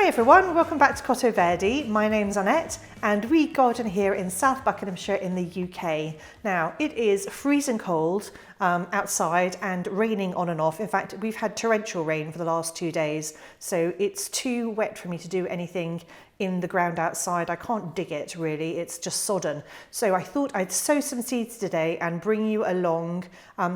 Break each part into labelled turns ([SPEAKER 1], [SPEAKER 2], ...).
[SPEAKER 1] Hi everyone, welcome back to Cottoverdi. My name's Annette and we garden here in South Buckinghamshire in the UK. Now it is freezing cold outside and raining on and off. In fact, we've had torrential rain for the last 2 days, so it's too wet for me to do anything in the ground outside. I can't dig it really, it's just sodden. So I thought I'd sow some seeds today and bring you along,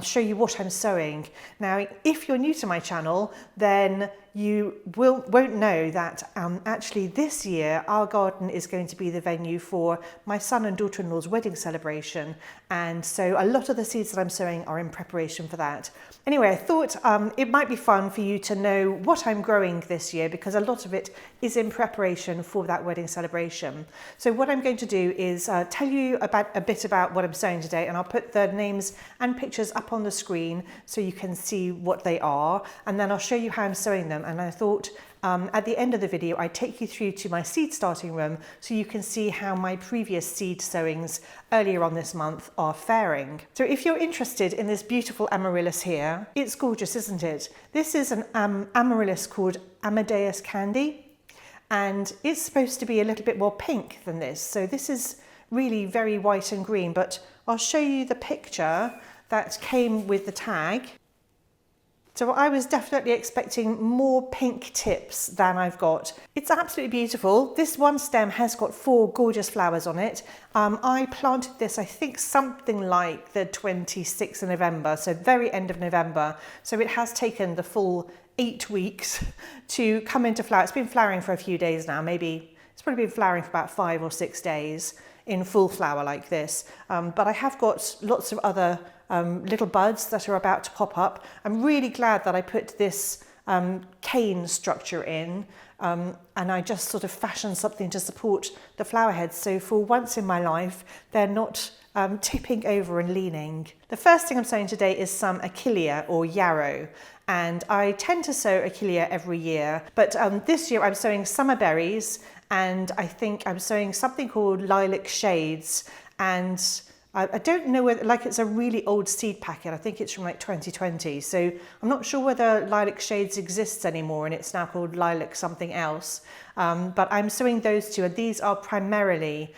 [SPEAKER 1] show you what I'm sowing. Now, if you're new to my channel, then you won't know that actually this year our garden is going to be the venue for my son and daughter-in-law's wedding celebration, and so a lot of the seeds that I'm sowing are in preparation for that. Anyway, I thought it might be fun for you to know what I'm growing this year, because a lot of it is in preparation for that wedding celebration. So what I'm going to do is tell you a bit about what I'm sowing today, and I'll put the names and pictures up on the screen so you can see what they are, and then I'll show you how I'm sowing them. And I thought at the end of the video I'd take you through to my seed starting room so you can see how my previous seed sowings earlier on this month are faring. So if you're interested in this beautiful amaryllis here, it's gorgeous, isn't it? This is an amaryllis called Amarillis Candy, and it's supposed to be a little bit more pink than this. So this is really very white and green, but I'll show you the picture that came with the tag. So I was definitely expecting more pink tips than I've got. It's absolutely beautiful. This one stem has got 4 gorgeous flowers on it. I planted this, I think, something like the 26th of November, so very end of November. So it has taken the full 8 weeks to come into flower. It's been flowering for a few days now, maybe it's probably been flowering for about 5 or 6 days in full flower like this. But I have got lots of other little buds that are about to pop up. I'm really glad that I put this cane structure in, and I just sort of fashioned something to support the flower heads, so for once in my life they're not tipping over and leaning. The first thing I'm sowing today is some Achillea or yarrow, and I tend to sow Achillea every year, but this year I'm sowing summer berries, and I think I'm sowing something called lilac shades, and I don't know whether, like, it's a really old seed packet. I think it's from like 2020. So I'm not sure whether lilac shades exists anymore and it's now called lilac something else. But I'm sowing those two, and these are primarily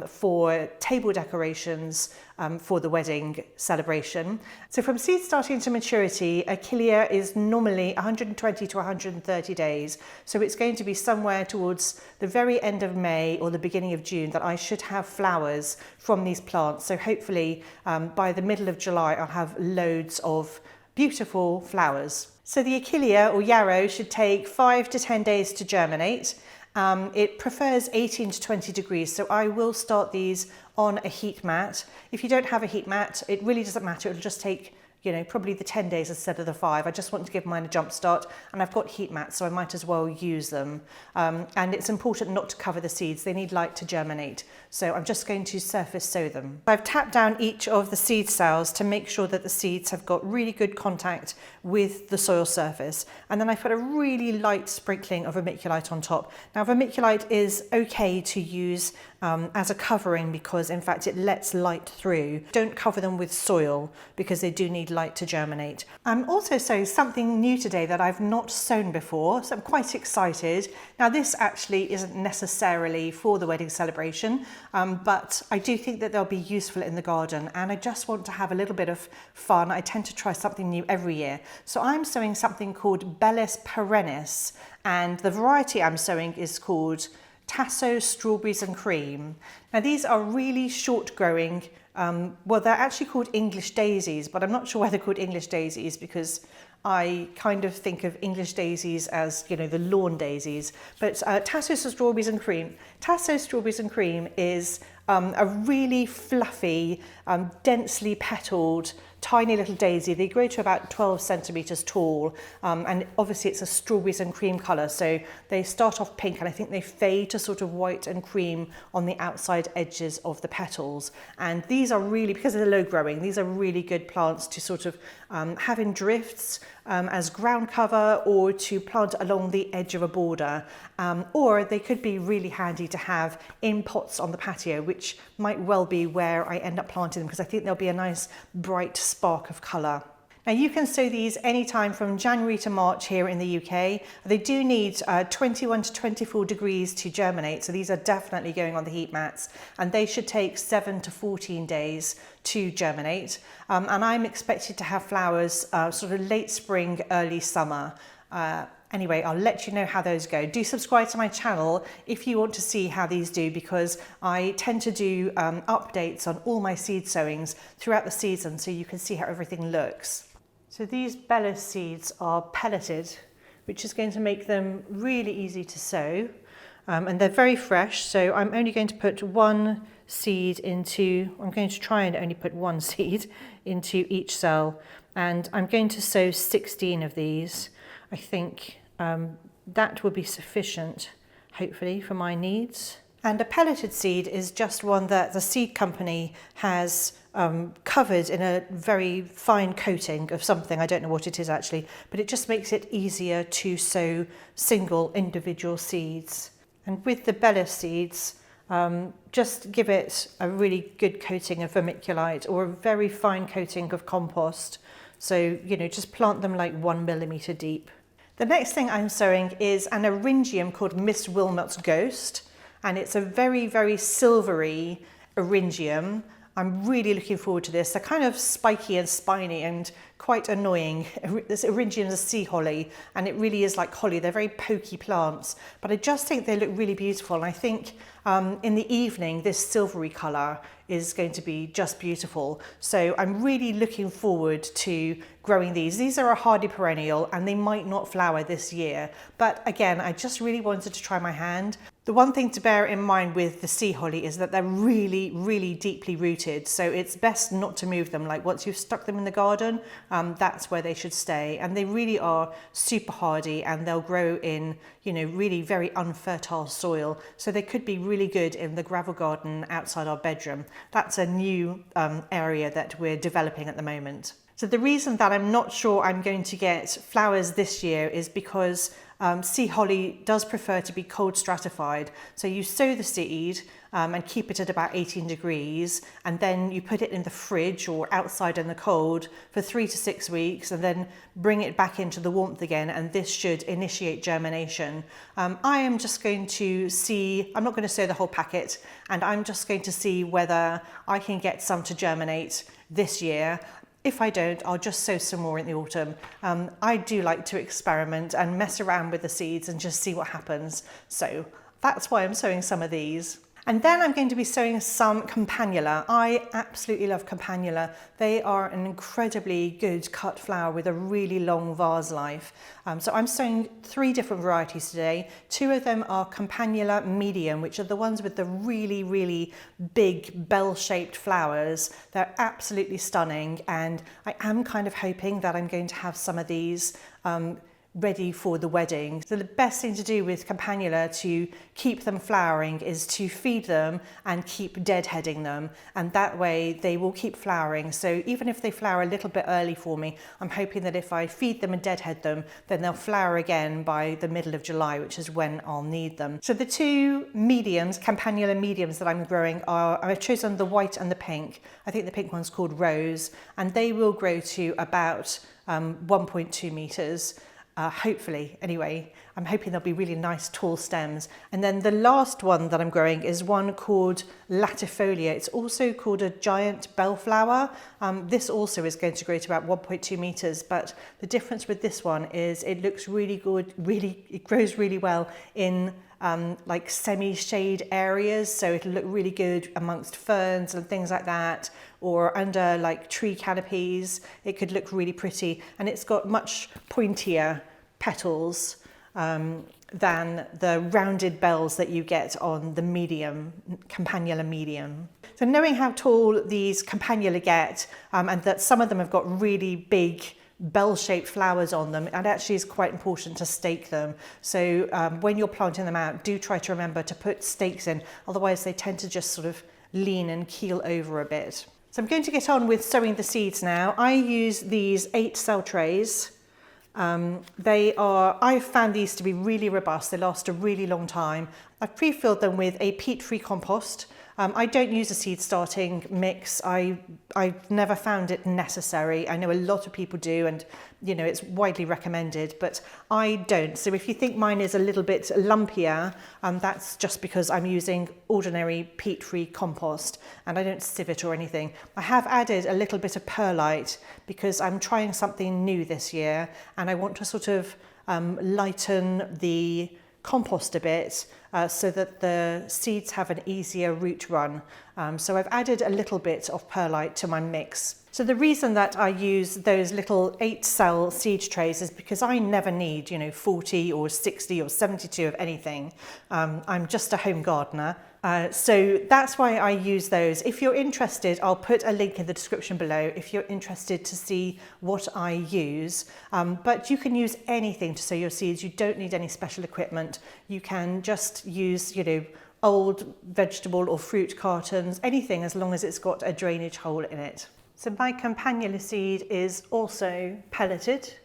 [SPEAKER 1] for table decorations for the wedding celebration. So from seed starting to maturity, Achillea is normally 120 to 130 days. So it's going to be somewhere towards the very end of May or the beginning of June that I should have flowers from these plants. So hopefully by the middle of July, I'll have loads of beautiful flowers. So the Achillea or yarrow should take 5 to 10 days to germinate. It prefers 18 to 20 degrees, so I will start these on a heat mat. If you don't have a heat mat, it really doesn't matter. It'll just take, you know, probably the 10 days instead of the 5. I just want to give mine a jump start, and I've got heat mats, so I might as well use them. And it's important not to cover the seeds. They need light to germinate. So I'm just going to surface sow them. I've tapped down each of the seed cells to make sure that the seeds have got really good contact with the soil surface. And then I put a really light sprinkling of vermiculite on top. Now, vermiculite is okay to use as a covering because, in fact, it lets light through. Don't cover them with soil because they do need light to germinate. I'm also sowing something new today that I've not sown before, so I'm quite excited. Now, this actually isn't necessarily for the wedding celebration, but I do think that they'll be useful in the garden, and I just want to have a little bit of fun. I tend to try something new every year. So I'm sowing something called Bellis perennis, and the variety I'm sowing is called Tassos strawberries and cream. Now these are really short growing, well, they're actually called English daisies, but I'm not sure why they're called English daisies because I kind of think of English daisies as, you know, the lawn daisies. But Tassos strawberries and cream. Tassos strawberries and cream is a really fluffy, densely petaled, tiny little daisy. They grow to about 12 centimeters tall, and obviously it's a strawberries and cream color, so they start off pink and I think they fade to sort of white and cream on the outside edges of the petals. And these are really, because they're low growing, these are really good plants to sort of have in drifts as ground cover, or to plant along the edge of a border, or they could be really handy to have in pots on the patio, which might well be where I end up planting them because I think there'll be a nice bright spark of colour. Now you can sow these anytime from January to March here in the UK. They do need 21 to 24 degrees to germinate, so these are definitely going on the heat mats, and they should take 7 to 14 days to germinate. And I'm expected to have flowers sort of late spring, early summer. Anyway, I'll let you know how those go. Do subscribe to my channel if you want to see how these do, because I tend to do updates on all my seed sowings throughout the season, so you can see how everything looks. So these Bellis seeds are pelleted, which is going to make them really easy to sow. And they're very fresh, so I'm only going to put one seed into, I'm going to try and only put one seed into each cell. And I'm going to sow 16 of these. I think that will be sufficient, hopefully, for my needs. And a pelleted seed is just one that the seed company has covered in a very fine coating of something. I don't know what it is actually, but it just makes it easier to sow single individual seeds. And with the Bellis seeds, just give it a really good coating of vermiculite or a very fine coating of compost. So, you know, just plant them like 1 millimeter deep. The next thing I'm sowing is an Eryngium called Miss Wilmot's Ghost, and it's a very, very silvery Eryngium. I'm really looking forward to this. They're kind of spiky and spiny and quite annoying. This Eryngium is a sea holly, and it really is like holly. They're very pokey plants, but I just think they look really beautiful. And I think in the evening, this silvery colour is going to be just beautiful. So I'm really looking forward to growing these. These are a hardy perennial and they might not flower this year. But again, I just really wanted to try my hand. The one thing to bear in mind with the sea holly is that they're really, really deeply rooted. So it's best not to move them. Like once you've stuck them in the garden, that's where they should stay. And they really are super hardy, and they'll grow in, you know, really very unfertile soil. So they could be really good in the gravel garden outside our bedroom. That's a new area that we're developing at the moment. So the reason that I'm not sure I'm going to get flowers this year is because sea holly does prefer to be cold stratified. So you sow the seed and keep it at about 18 degrees, and then you put it in the fridge or outside in the cold for 3 to 6 weeks, and then bring it back into the warmth again, and this should initiate germination. I am just going to see, I'm not going to sow the whole packet, and I'm just going to see whether I can get some to germinate this year. If I don't, I'll just sow some more in the autumn. I do like to experiment and mess around with the seeds and just see what happens. So that's why I'm sowing some of these. And then I'm going to be sowing some Campanula. I absolutely love Campanula. They are an incredibly good cut flower with a really long vase life. So I'm sowing 3 different varieties today. 2 of them are Campanula medium, which are the ones with the really, really big bell-shaped flowers. They're absolutely stunning, and I am kind of hoping that I'm going to have some of these ready for the wedding. So the best thing to do with Campanula to keep them flowering is to feed them and keep deadheading them, and that way they will keep flowering. So even if they flower a little bit early for me, I'm hoping that if I feed them and deadhead them, then they'll flower again by the middle of July, which is when I'll need them. So the 2 mediums, Campanula mediums that I'm growing are, I've chosen the white and the pink. I think the pink one's called Rose, and they will grow to about 1.2 meters. Hopefully, anyway. I'm hoping they'll be really nice tall stems. And then the last one that I'm growing is one called Latifolia. It's also called a giant bellflower. This also is going to grow to about 1.2 meters, but the difference with this one is it looks really good, it grows really well in like semi-shade areas, so it'll look really good amongst ferns and things like that, or under like tree canopies. It could look really pretty, and it's got much pointier petals than the rounded bells that you get on the medium, Campanula medium. So knowing how tall these Campanula get, and that some of them have got really big bell-shaped flowers on them, and actually is quite important to stake them. So when you're planting them out, do try to remember to put stakes in, otherwise they tend to just sort of lean and keel over a bit. So I'm going to get on with sowing the seeds now. I use these 8 cell trays. I've found these to be really robust. They last a really long time. I've pre-filled them with a peat-free compost. I don't use a seed starting mix. I've never found it necessary. I know a lot of people do, and you know, it's widely recommended, but I don't. So if you think mine is a little bit lumpier, that's just because I'm using ordinary peat-free compost and I don't sieve it or anything. I have added a little bit of perlite because I'm trying something new this year and I want to sort of lighten the compost a bit so that the seeds have an easier root run. So I've added a little bit of perlite to my mix. So the reason that I use those little 8-cell seed trays is because I never need, you know, 40 or 60 or 72 of anything. I'm just a home gardener. So that's why I use those. If you're interested, I'll put a link in the description below if you're interested to see what I use. But you can use anything to sow your seeds. You don't need any special equipment. You can just use, you know, old vegetable or fruit cartons, anything as long as it's got a drainage hole in it. So my Campanula seed is also pelleted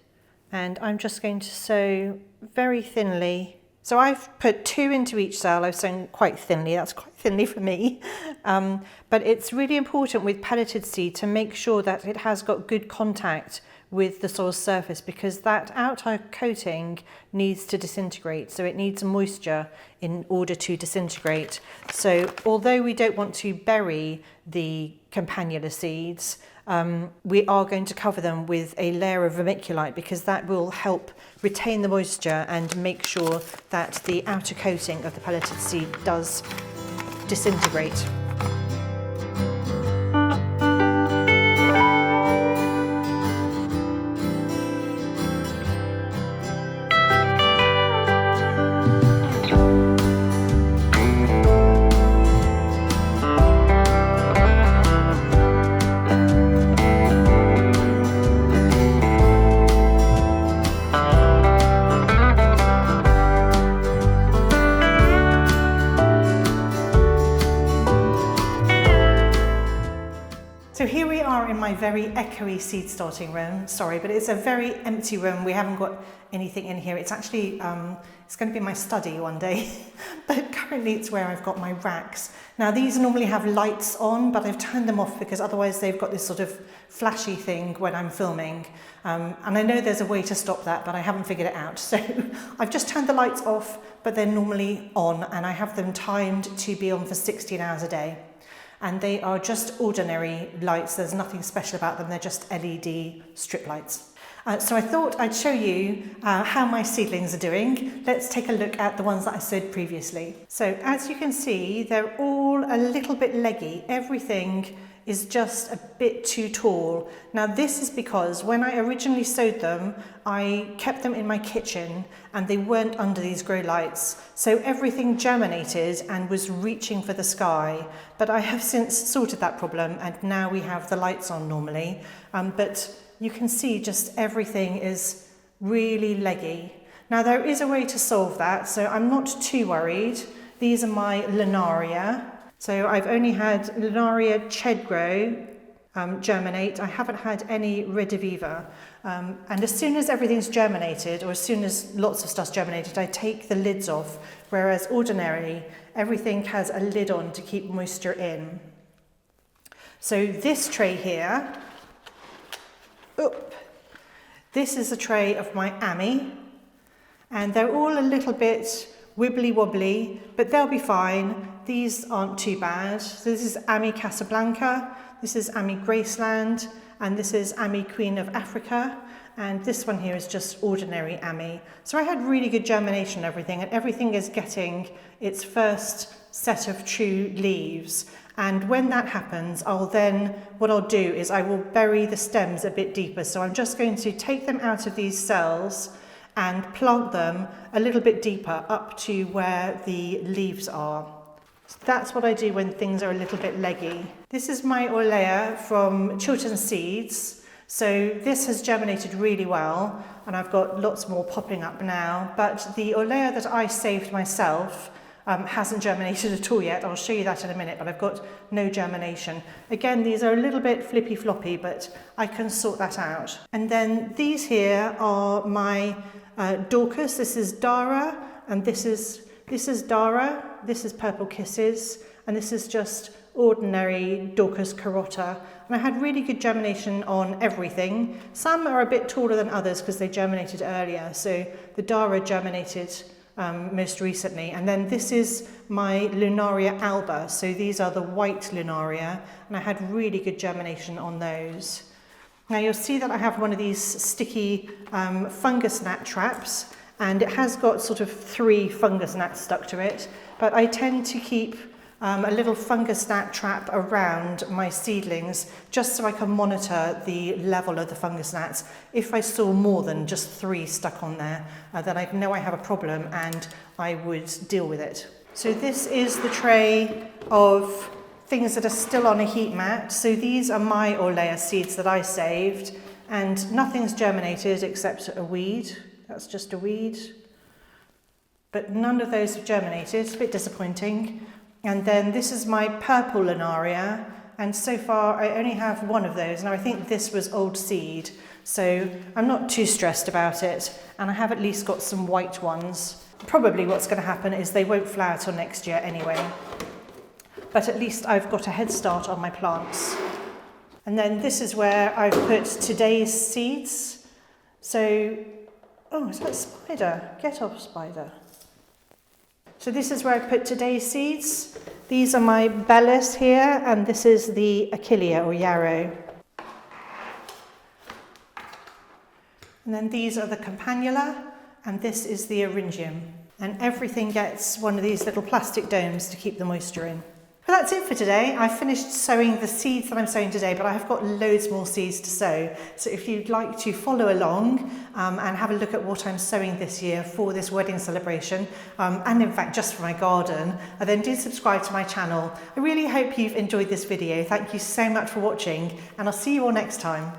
[SPEAKER 1] and I'm just going to sow very thinly. So I've put 2 into each cell. I've sown quite thinly, that's quite thinly for me. But it's really important with pelleted seed to make sure that it has got good contact with the soil surface because that outer coating needs to disintegrate. So it needs moisture in order to disintegrate. So although we don't want to bury the Campanula seeds, we are going to cover them with a layer of vermiculite because that will help retain the moisture and make sure that the outer coating of the pelleted seed does disintegrate. So here we are in my very echoey seed starting room. Sorry, but it's a very empty room. We haven't got anything in here. It's actually, it's going to be my study one day, but currently it's where I've got my racks. Now these normally have lights on, but I've turned them off because otherwise they've got this sort of flashy thing when I'm filming. And I know there's a way to stop that, but I haven't figured it out. So I've just turned the lights off, but they're normally on and I have them timed to be on for 16 hours a day. And they are just ordinary lights. There's nothing special about them. They're just LED strip lights. So I thought I'd show you how my seedlings are doing. Let's take a look at the ones that I sowed previously. So as you can see, they're all a little bit leggy. Everything is just a bit too tall. Now this is because when I originally sowed them, I kept them in my kitchen and they weren't under these grow lights. So everything germinated and was reaching for the sky. But I have since sorted that problem and now we have the lights on normally. But you can see just everything is really leggy. Now there is a way to solve that, so I'm not too worried. These are my Linaria. So I've only had Linaria Chedgrow germinate. I haven't had any Rediviva. And as soon as everything's germinated, or as soon as lots of stuff's germinated, I take the lids off, whereas ordinarily everything has a lid on to keep moisture in. So this tray here, this is a tray of my Ami, and they're all a little bit wibbly wobbly, but they'll be fine. These aren't too bad. So this is Ami Casablanca, this is Ami Graceland, and this is Ami Queen of Africa, and this one here is just ordinary Ami. So I had really good germination and everything is getting its first set of true leaves. And when that happens, what I'll do is I will bury the stems a bit deeper. So I'm just going to take them out of these cells and plant them a little bit deeper up to where the leaves are. So that's what I do when things are a little bit leggy. This is my Aelia from Chiltern Seeds. So this has germinated really well and I've got lots more popping up now. But the Aelia that I saved myself hasn't germinated at all yet. I'll show you that in a minute, but I've got no germination. Again, these are a little bit flippy floppy, but I can sort that out. And then these here are my Dorcas. This is Dara, and this is Dara. This is Purple Kisses. and this is just ordinary Dorcas carota. And I had really good germination on everything. Some are a bit taller than others because they germinated earlier. So the Dara germinated most recently. And then this is my Lunaria alba. So these are the white Lunaria, and I had really good germination on those. Now you'll see that I have one of these sticky fungus gnat traps, and it has got sort of 3 fungus gnats stuck to it, but I tend to keep a little fungus gnat trap around my seedlings just so I can monitor the level of the fungus gnats. If I saw more than just 3 stuck on there, then I know I have a problem and I would deal with it. So this is the tray of things that are still on a heat mat. So these are my Aelia seeds that I saved, and nothing's germinated except a weed. That's just a weed. But none of those have germinated. It's a bit disappointing. And then this is my purple Lunaria, and so far I only have one of those. Now I think this was old seed, so I'm not too stressed about it, and I have at least got some white ones. Probably what's going to happen is they won't flower till next year anyway. But at least I've got a head start on my plants. And then this is where I've put today's seeds. So, oh, is that a spider? Get off, spider. So this is where I put today's seeds. These are my Bellis here, and this is the Achillea or yarrow. And then these are the Campanula, and this is the Eryngium. And everything gets one of these little plastic domes to keep the moisture in. But that's it for today. I've finished sowing the seeds that I'm sowing today, but I have got loads more seeds to sow. So if you'd like to follow along and have a look at what I'm sowing this year for this wedding celebration, and in fact just for my garden, then do subscribe to my channel. I really hope you've enjoyed this video. Thank you so much for watching, and I'll see you all next time.